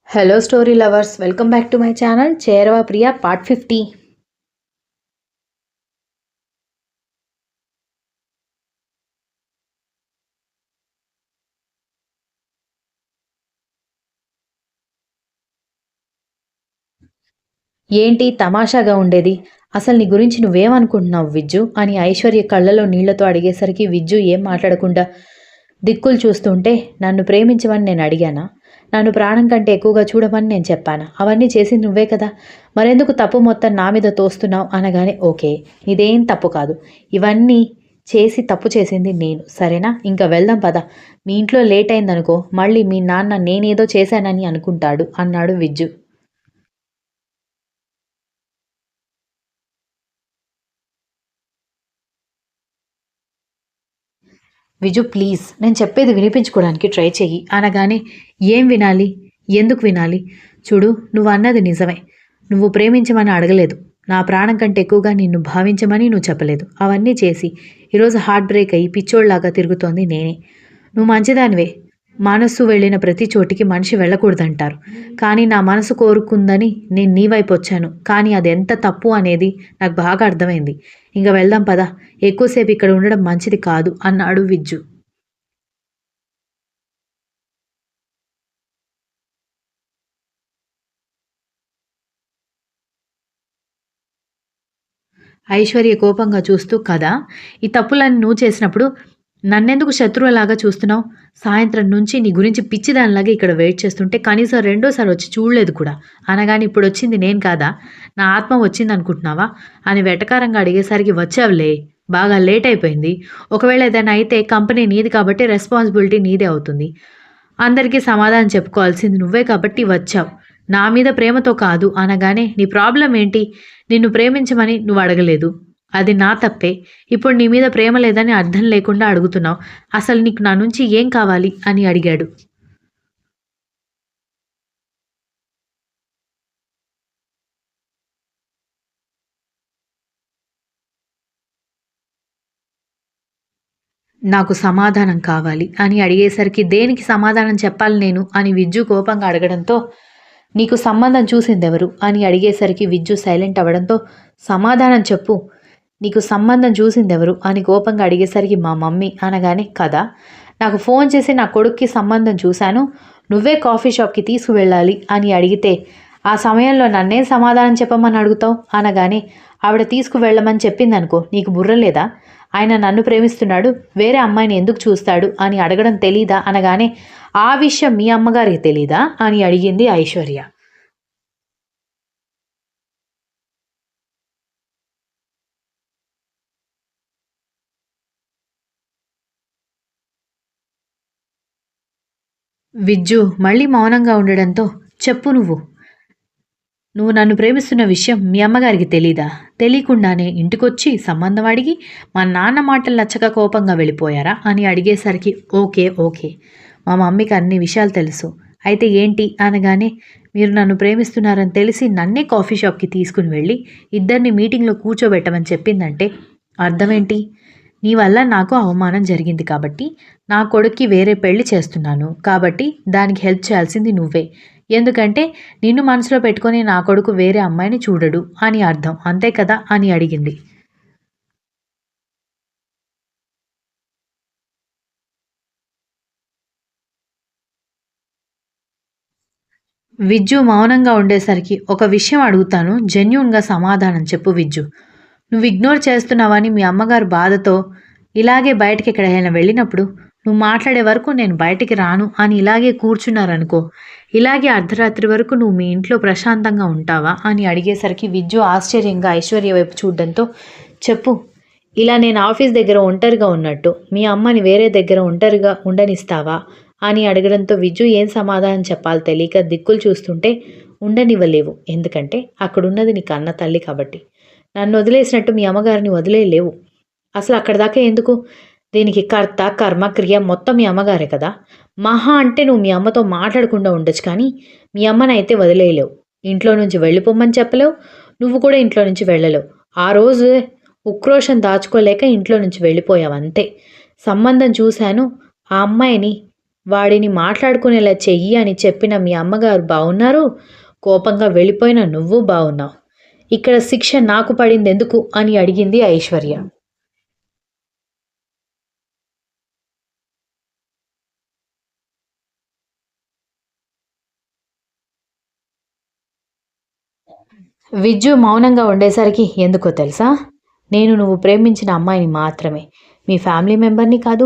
Hello story lovers, welcome back to my channel చేరవా ప్రియా part 50. ఏంటి తమాషాగా ఉండేది? అసలు నీ గురించి నువ్వేమనుకుంటున్నావు విజ్జు అని ఐశ్వర్య కళ్ళలో నీళ్లతో అడిగేసరికి విజ్జు ఏం మాట్లాడకుండా దిక్కులు చూస్తుంటే, నన్ను ప్రేమించమని నేను అడిగానా? నన్ను ప్రాణం కంటే ఎక్కువగా చూడమని నేను చెప్పానా? అవన్నీ చేసింది నువ్వే కదా, మరెందుకు తప్పు మొత్తం నా మీద తోస్తున్నావు అనగానే, ఓకే ఇదేం తప్పు కాదు, ఇవన్నీ చేసి తప్పు చేసింది నేను, సరేనా? ఇంకా వెళ్దాం పద. మీ ఇంట్లో లేట్ అయిందనుకో, మళ్ళీ మీ నాన్న నేనేదో చేశానని అనుకుంటాడు అన్నాడు విజ్జు. విజు ప్లీజ్, నేను చెప్పేది వినిపించుకోవడానికి ట్రై చెయ్యి అనగానే, ఏం వినాలి? ఎందుకు వినాలి? చూడు, నువ్వు అన్నది నిజమే. నువ్వు ప్రేమించమని అడగలేదు, నా ప్రాణం కంటే ఎక్కువగా నిన్ను భావించమని నువ్వు చెప్పలేదు. అవన్నీ చేసి ఈరోజు హార్ట్ బ్రేక్ అయ్యి పిచ్చోళ్లాగా తిరుగుతోంది నేనే. నువ్వు మంచిదానివే, మనస్సు వెళ్ళిన ప్రతి చోటికి మనిషి వెళ్ళకూడదంటారు. కానీ నా మనసు కోరుకుందని నేను నీ వైపు వచ్చాను. కానీ అది ఎంత తప్పు అనేది నాకు బాగా అర్థమైంది. ఇంక వెళ్దాం పద, ఎక్కువసేపు ఇక్కడ ఉండడం మంచిది కాదు అన్నాడు విజ్జు. ఐశ్వర్య కోపంగా చూస్తూ, కదా ఈ తప్పులన్నీ నువ్వు చేసినప్పుడు నన్నెందుకు శత్రువులాగా చూస్తున్నావు? సాయంత్రం నుంచి నీ గురించి పిచ్చిదానిలాగా ఇక్కడ వెయిట్ చేస్తుంటే కనీసం రెండోసారి వచ్చి చూడలేదు కూడా. అనగాని ఇప్పుడు వచ్చింది నేను కాదా? నా ఆత్మ వచ్చింది అనుకుంటున్నావా అని వెటకారంగా అడిగేసరికి, వచ్చావులే, బాగా లేట్ అయిపోయింది. ఒకవేళ ఏదైనా అయితే కంపెనీ నీది కాబట్టి రెస్పాన్సిబిలిటీ నీదే అవుతుంది. అందరికీ సమాధానం చెప్పుకోవాల్సింది నువ్వే కాబట్టి వచ్చావు. నా మీద ప్రేమతో కాదు అనగానే, నీ ప్రాబ్లం ఏంటి? నిన్ను ప్రేమించమని నువ్వు అడగలేదు, అది నా తప్పే. ఇప్పుడు నీ మీద ప్రేమ లేదని అర్థం లేకుండా అడుగుతున్నావు. అసలు నీకు నా నుంచి ఏం కావాలి అని అడిగాడు. నాకు సమాధానం కావాలి అని అడిగేసరికి, దేనికి సమాధానం చెప్పాలి నేను అని విజ్జు కోపంగా అడగడంతో, నీకు సంబంధం చూసిందెవరు అని అడిగేసరికి విజ్జు సైలెంట్ అవ్వడంతో, సమాధానం చెప్పు, నీకు సంబంధం చూసిందెవరు అని కోపంగా అడిగేసరికి, మా మమ్మీ అనగానే, కదా నాకు ఫోన్ చేసి నా కొడుక్కి సంబంధం చూశాను, నువ్వే కాఫీ షాప్కి తీసుకువెళ్ళాలి అని అడిగితే ఆ సమయంలో నన్నే సమాధానం చెప్పమని అడుగుతావు అనగానే, ఆవిడ తీసుకువెళ్ళమని చెప్పిందనుకో, నీకు బుర్ర లేదా? ఆయన నన్ను ప్రేమిస్తున్నాడు, వేరే అమ్మాయిని ఎందుకు చూస్తాడు అని అడగడం తెలీదా అనగానే, ఆ విషయం మీ అమ్మగారికి తెలీదా అని అడిగింది ఐశ్వర్య. విజ్జు మళ్ళీ మౌనంగా ఉండడంతో, చెప్పు, నువ్వు నువ్వు నన్ను ప్రేమిస్తున్న విషయం మీ అమ్మగారికి తెలీదా? తెలియకుండానే ఇంటికొచ్చి సంబంధం అడిగి మా నాన్న మాటలు నచ్చక కోపంగా వెళ్ళిపోయారా అని అడిగేసరికి, ఓకే ఓకే, మా మమ్మీకి అన్ని విషయాలు తెలుసు, అయితే ఏంటి అనగానే, మీరు నన్ను ప్రేమిస్తున్నారని తెలిసి నన్నే కాఫీ షాప్కి తీసుకుని వెళ్ళి ఇద్దరిని మీటింగ్లో కూర్చోబెట్టమని చెప్పిందంటే అర్థమేంటి? నీ వల్ల నాకు అవమానం జరిగింది కాబట్టి నా కొడుక్కి వేరే పెళ్లి చేస్తున్నాను కాబట్టి దానికి హెల్ప్ చేయాల్సింది నువ్వే. ఎందుకంటే నిన్ను మనసులో పెట్టుకొని నా కొడుకు వేరే అమ్మాయిని చూడడు అని అర్థం, అంతే కదా అని అడిగింది. విజ్జు మౌనంగా ఉండేసరికి, ఒక విషయం అడుగుతాను, జెన్యూన్గా సమాధానం చెప్పు విజ్జు. నువ్వు ఇగ్నోర్ చేస్తున్నావని మీ అమ్మగారు బాధతో ఇలాగే బయటికి ఎక్కడైనా వెళ్ళినప్పుడు నువ్వు మాట్లాడే వరకు నేను బయటికి రాను అని ఇలాగే కూర్చున్నారనుకో, ఇలాగే అర్ధరాత్రి వరకు నువ్వు మీ ఇంట్లో ప్రశాంతంగా ఉంటావా అని అడిగేసరికి విజ్జు ఆశ్చర్యంగా ఐశ్వర్య వైపు చూడడంతో, చెప్పు, ఇలా నేను ఆఫీస్ దగ్గర ఒంటరిగా ఉన్నట్టు మీ అమ్మని వేరే దగ్గర ఒంటరిగా ఉండనిస్తావా అని అడగడంతో విజ్జు ఏం సమాధానం చెప్పాలో తెలియక దిక్కులు చూస్తుంటే, ఉండనివ్వలేవు, ఎందుకంటే అక్కడున్నది నీ కన్న తల్లి కాబట్టి. నన్ను వదిలేసినట్టు మీ అమ్మగారిని వదిలేయలేవు. అసలు అక్కడ దాకా ఎందుకు? దీనికి కర్త కర్మ క్రియ మొత్తం మీ అమ్మగారే కదా. మహా అంటే నువ్వు మీ అమ్మతో మాట్లాడకుండా ఉండొచ్చు, కానీ మీ అమ్మనైతే వదిలేయలేవు. ఇంట్లో నుంచి వెళ్ళిపోమ్మని చెప్పలేవు, నువ్వు కూడా ఇంట్లో నుంచి వెళ్ళలేవు. ఆ రోజు ఉక్రోషం దాచుకోలేక ఇంట్లో నుంచి వెళ్ళిపోయావు అంతే. సంబంధం చూశాను, ఆ అమ్మాయిని వాడిని మాట్లాడుకునేలా చెయ్యి అని చెప్పిన మీ అమ్మగారు బావున్నారు. కోపంగా వెళ్ళిపోయిన నువ్వు బావున్నావు. ఇక్కడ శిక్ష నాకు పడిందెందుకు అని అడిగింది ఐశ్వర్య. విజ్జు మౌనంగా ఉండేసరికి ఎందుకో తెలుసా? నేను నువ్వు ప్రేమించిన అమ్మాయిని మాత్రమే. మీ ఫ్యామిలీ మెంబర్‌ని కాదు,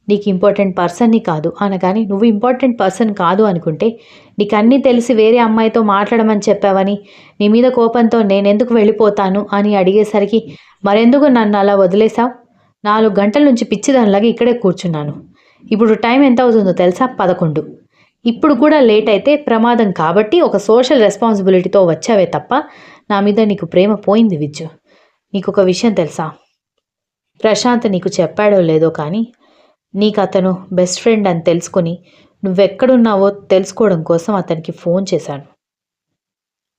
నీకు ఇంపార్టెంట్ పర్సన్‌ని కాదు అనగాని నువ్వు ఇంపార్టెంట్ పర్సన్ కాదు అనుకుంటే, నీకన్నీ తెలిసి వేరే అమ్మాయితో మాట్లాడమని చెప్పావని, నీ మీద కోపంతో నేనెందుకు వెళ్ళిపోతాను అని అడిగేసరికి, మరెందుకు నన్ను అలా వదిలేసావు? 4 గంటల నుంచి పిచ్చిదానిలాగా ఇక్కడే కూర్చున్నాను. ఇప్పుడు టైం ఎంతవుతుందో తెలుసా? 11. ఇప్పుడు కూడా లేట్ అయితే ప్రమాదం కాబట్టి ఒక సోషల్ రెస్పాన్సిబిలిటీతో వచ్చావే తప్ప నా మీద నీకు ప్రేమ పోయింది విజ్జు. నీకొక విషయం తెలుసా? ప్రశాంత్ నీకు చెప్పాడో లేదో కానీ నీకు అతను బెస్ట్ ఫ్రెండ్ అని తెలుసుకొని నువ్వెక్కడున్నావో తెలుసుకోవడం కోసం అతనికి ఫోన్ చేశాను.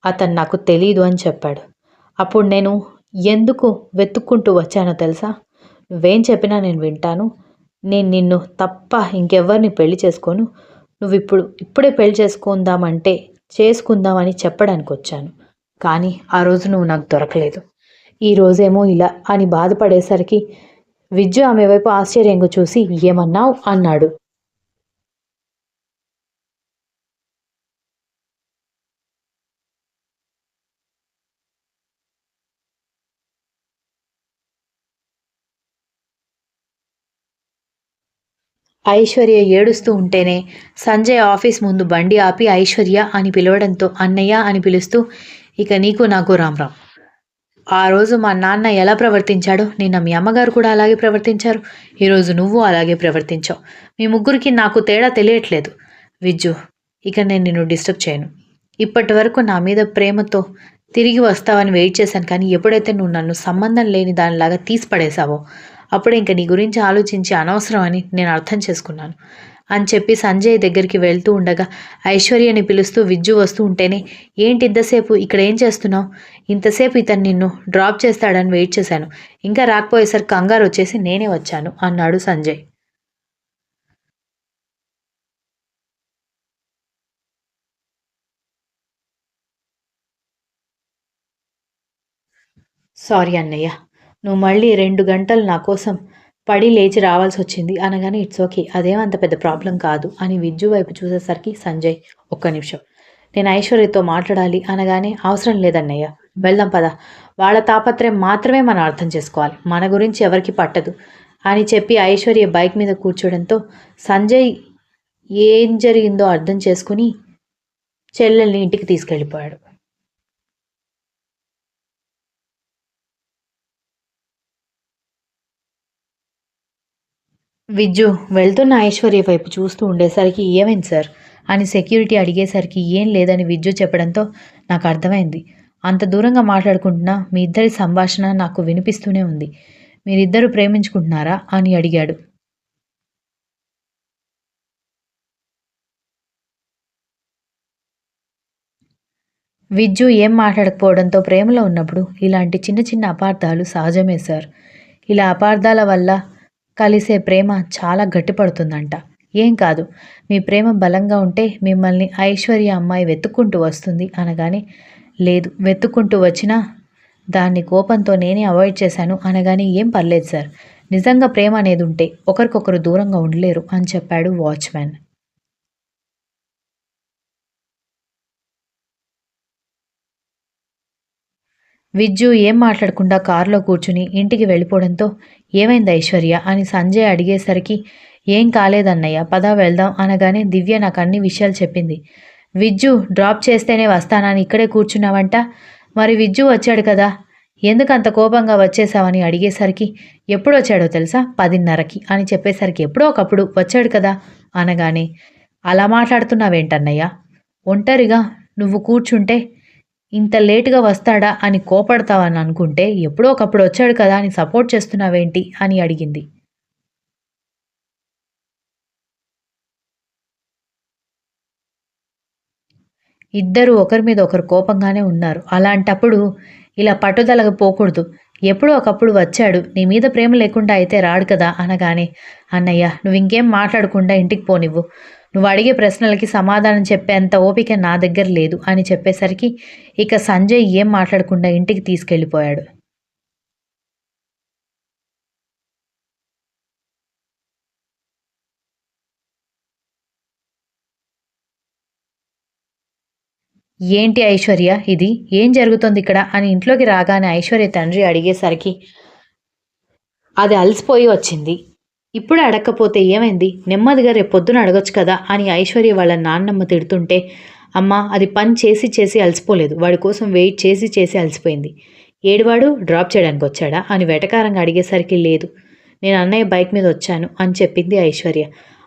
అతను నాకు తెలీదు అని చెప్పాడు. అప్పుడు నేను ఎందుకు వెతుక్కుంటూ వచ్చానో తెలుసా? నువ్వేం చెప్పినా నేను వింటాను. నేను నిన్ను తప్ప ఇంకెవ్వరిని పెళ్లి చేసుకోను. ఇప్పుడే పెళ్లి చేసుకుందామంటే చేసుకుందామని చెప్పడానికొచ్చాను. కానీ ఆ రోజు నువ్వు నాకు దొరకలేదు. ఈ రోజేమో ఇలా అని బాధపడేసరికి విజ్జు ఆమె వైపు ఆశ్చర్యంగా చూసి ఏమన్నావు అన్నాడు. ఐశ్వర్య ఏడుస్తూ ఉంటేనే సంజయ్ ఆఫీస్ ముందు బండి ఆపి ఐశ్వర్య అని పిలవడంతో అన్నయ్య అని పిలుస్తూ ఇక నీకు నాకు రామ్ రామ్. ఆ రోజు మా నాన్న ఎలా ప్రవర్తించాడో నిన్న మీ అమ్మగారు కూడా అలాగే ప్రవర్తించారు. ఈరోజు నువ్వు అలాగే ప్రవర్తించావు. మీ ముగ్గురికి నాకు తేడా తెలియట్లేదు. విజ్జు, ఇక నేను నిన్ను డిస్టర్బ్ చేయను. ఇప్పటి వరకు నా మీద ప్రేమతో తిరిగి వస్తావని వెయిట్ చేశాను కానీ ఎప్పుడైతే నువ్వు నన్ను సంబంధం లేని దానిలాగా తీసి పడేశావో అప్పుడే ఇంక నీ గురించి ఆలోచించి అనవసరం అని నేను అర్థం చేసుకున్నాను అని చెప్పి సంజయ్ దగ్గరికి వెళ్తూ ఉండగా ఐశ్వర్యని పిలుస్తూ విజ్జు వస్తూ ఉంటేనే ఏంటి ఇంతసేపు ఇక్కడ ఏం చేస్తున్నావు? ఇంతసేపు ఇతను నిన్ను డ్రాప్ చేస్తాడని వెయిట్ చేశాను. ఇంకా రాకపోయేసరికి కంగారు వచ్చేసి నేనే వచ్చాను అన్నాడు సంజయ్. సారీ అన్నయ్య. నువ్వు మళ్ళీ 2 గంటలు నా కోసం పడి లేచి రావాల్సొచ్చింది అనగానే ఇట్స్ ఓకే. అదేం అంత పెద్ద ప్రాబ్లమ్ కాదు అని విజ్జు వైపు చూసేసరికి సంజయ్ ఒక్క నిమిషం. నేను ఐశ్వర్యతో మాట్లాడాలి అనగానే అవసరం లేదన్నయ్య. వెళ్దాం పద. వాళ్ళ తాపత్రయం మాత్రమే మనం అర్థం చేసుకోవాలి. మన గురించి ఎవరికీ పట్టదు అని చెప్పి ఐశ్వర్య బైక్ మీద కూర్చోడంతో సంజయ్ ఏం జరిగిందో అర్థం చేసుకుని చెల్లెల్ని ఇంటికి తీసుకెళ్ళిపోయాడు. విజ్జు వెళ్తున్న ఐశ్వర్య వైపు చూస్తూ ఉండేసరికి ఏమైంది సార్ అని సెక్యూరిటీ అడిగేసరికి ఏం లేదని విజ్జు చెప్పడంతో నాకు అర్థమైంది. అంత దూరంగా మాట్లాడుకుంటున్నా మీ ఇద్దరి సంభాషణ నాకు వినిపిస్తూనే ఉంది. మీరిద్దరూ ప్రేమించుకుంటున్నారా అని అడిగాడు. విజ్జు ఏం మాట్లాడకపోవడంతో ప్రేమలో ఉన్నప్పుడు ఇలాంటి చిన్న చిన్న అపార్థాలు సహజమే సార్. ఇలా అపార్థాల వల్ల కలిసే ప్రేమ చాలా గట్టిపడుతుందంట. ఏం కాదు. మీ ప్రేమ బలంగా ఉంటే మిమ్మల్ని ఐశ్వర్య అమ్మాయి వెతుక్కుంటూ వస్తుంది అనగానే లేదు వెతుక్కుంటూ వచ్చినా దాన్ని కోపంతో నేనే అవాయిడ్ చేశాను అనగానే ఏం పర్లేదు సార్. నిజంగా ప్రేమ అనేది ఉంటే ఒకరికొకరు దూరంగా ఉండలేరు అని చెప్పాడు వాచ్‌మ్యాన్. విజ్జు ఏం మాట్లాడకుండా కారులో కూర్చుని ఇంటికి వెళ్ళిపోవడంతో ఏమైంది ఐశ్వర్య అని సంజయ్ అడిగేసరికి ఏం కాలేదన్నయ్య పద వెళ్దాం అనగానే దివ్య నాకు అన్ని విషయాలు చెప్పింది. విజ్జు డ్రాప్ చేస్తేనే వస్తానని ఇక్కడే కూర్చున్నావంట. మరి విజ్జు వచ్చాడు కదా, ఎందుకు అంత కోపంగా వచ్చేసావని అడిగేసరికి ఎప్పుడొచ్చాడో తెలుసా? 10:30కి అని చెప్పేసరికి ఎప్పుడో ఒకప్పుడు వచ్చాడు కదా అనగానే అలా మాట్లాడుతున్నావేంటన్నయ్య? ఒంటరిగా నువ్వు కూర్చుంటే ఇంత లేట్‌గా వస్తాడా అని కోపడతావని అనుకుంటే, ఎప్పుడో ఒకప్పుడు వచ్చాడు కదా అని సపోర్ట్ చేస్తున్నావేంటి అని అడిగింది. ఇద్దరూ ఒకరి మీద ఒకరు కోపంగానే ఉన్నారు. అలాంటప్పుడు ఇలా పట్టుదలగా పోకూడదు. ఎప్పుడో ఒకప్పుడు వచ్చాడు. నీ మీద ప్రేమ లేకుండా అయితే రాడు కదా అనగానే, అన్నయ్య నువ్వు ఇంకేం మాట్లాడకుండా ఇంటికి పోనివ్వు. నువ్వు అడిగే ప్రశ్నలకి సమాధానం చెప్పేంత ఓపిక నా దగ్గర లేదు అని చెప్పేసరికి ఇక సంజయ్ ఏం మాట్లాడకుండా ఇంటికి తీసుకెళ్ళిపోయాడు. ఏంటి ఐశ్వర్య ఇది? ఏం జరుగుతోంది ఇక్కడ? అని ఇంట్లోకి రాగానే ఐశ్వర్య తండ్రి అడిగేసరికి అది అలసిపోయి వచ్చింది. ఇప్పుడే అడక్కపోతే ఏమైంది? నెమ్మదిగా రేపొద్దున అడగొచ్చు కదా అని ఐశ్వర్య వాళ్ళ నాన్నమ్మ తిడుతుంటే, అమ్మా అది పని చేసి చేసి అలసిపోలేదు. వాడి కోసం వెయిట్ చేసి చేసి అలసిపోయింది. ఏడువాడు డ్రాప్ చేయడానికి వచ్చాడా అని వెటకారంగా అడిగేసరికి లేదు. నేను అన్నయ్య బైక్ మీద వచ్చాను అని చెప్పింది ఐశ్వర్య.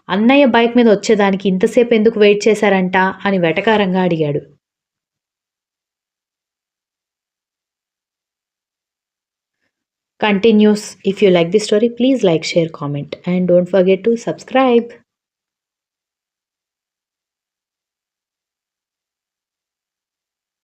అన్నయ్య బైక్ మీద వచ్చేదానికి ఇంతసేపు ఎందుకు వెయిట్ చేశారంట అని వెటకారంగా అడిగాడు. Continues. If you like this story, please like, share, comment, and don't forget to subscribe.